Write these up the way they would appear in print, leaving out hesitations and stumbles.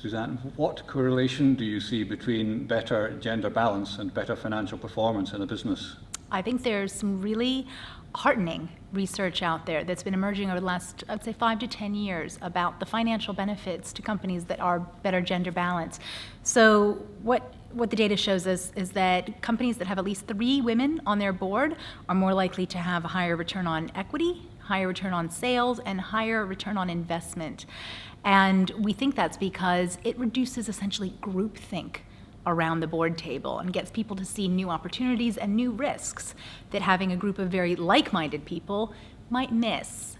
Suzanne, what correlation do you see between better gender balance and better financial performance in a business? I think there's some really heartening research out there that's been emerging over the last, I'd say, 5 to 10 years about the financial benefits to companies that are better gender balance. So what the data shows us is that companies that have at least 3 women on their board are more likely to have a higher return on equity, higher return on sales, and higher return on investment. And we think that's because it reduces essentially groupthink around the board table and gets people to see new opportunities and new risks that having a group of very like-minded people might miss.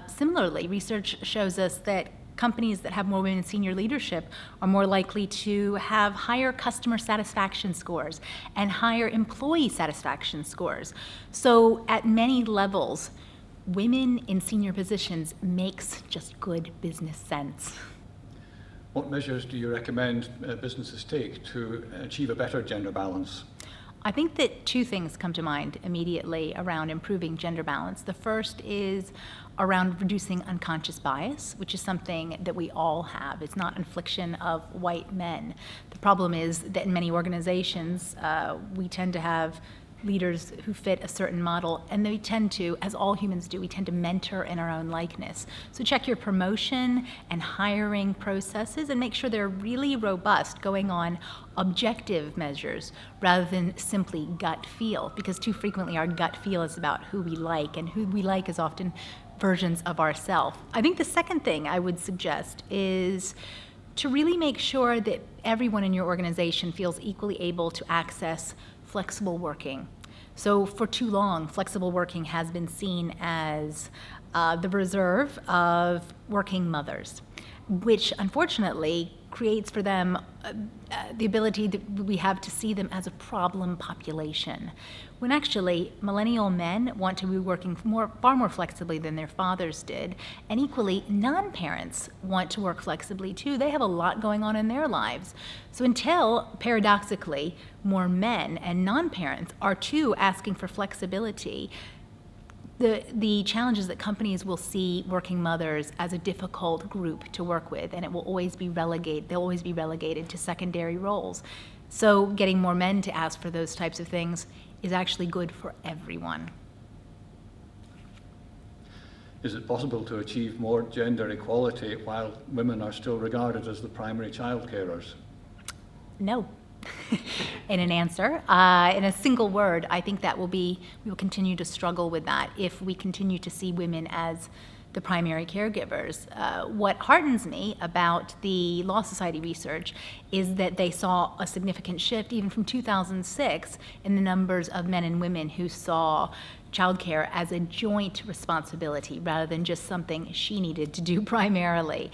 Similarly, research shows us that companies that have more women in senior leadership are more likely to have higher customer satisfaction scores and higher employee satisfaction scores. So at many levels, women in senior positions makes just good business sense. What measures do you recommend businesses take to achieve a better gender balance? I think that 2 things come to mind immediately around improving gender balance. The first is around reducing unconscious bias, which is something that we all have. It's not an infliction of white men. The problem is that in many organizations, we tend to have leaders who fit a certain model, and they tend to, as all humans do, we tend to mentor in our own likeness. So check your promotion and hiring processes and make sure they're really robust, going on objective measures rather than simply gut feel, because too frequently our gut feel is about who we like, and who we like is often versions of ourselves. I think the second thing I would suggest is to really make sure that everyone in your organization feels equally able to access flexible working. So for too long, flexible working has been seen as the reserve of working mothers, which unfortunately creates for them the ability that we have to see them as a problem population, when actually millennial men want to be working far more flexibly than their fathers did, and equally non-parents want to work flexibly too. They have a lot going on in their lives. So until, paradoxically, more men and non-parents are too asking for flexibility, the challenge is that companies will see working mothers as a difficult group to work with, and it will always be relegated. They'll always be relegated to secondary roles. So getting more men to ask for those types of things is actually good for everyone. Is it possible to achieve more gender equality while women are still regarded as the primary child carers? No. In an answer, in a single word, I think that we will continue to struggle with that if we continue to see women as the primary caregivers. What heartens me about the Law Society research is that they saw a significant shift even from 2006 in the numbers of men and women who saw childcare as a joint responsibility rather than just something she needed to do primarily.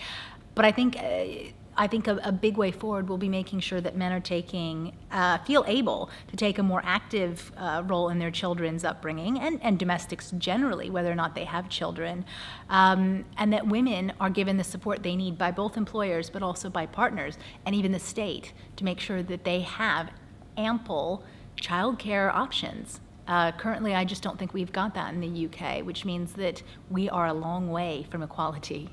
But I think a big way forward will be making sure that men are feel able to take a more active role in their children's upbringing and domestics generally, whether or not they have children, and that women are given the support they need by both employers but also by partners and even the state to make sure that they have ample childcare options. Currently, I just don't think we've got that in the UK, which means that we are a long way from equality.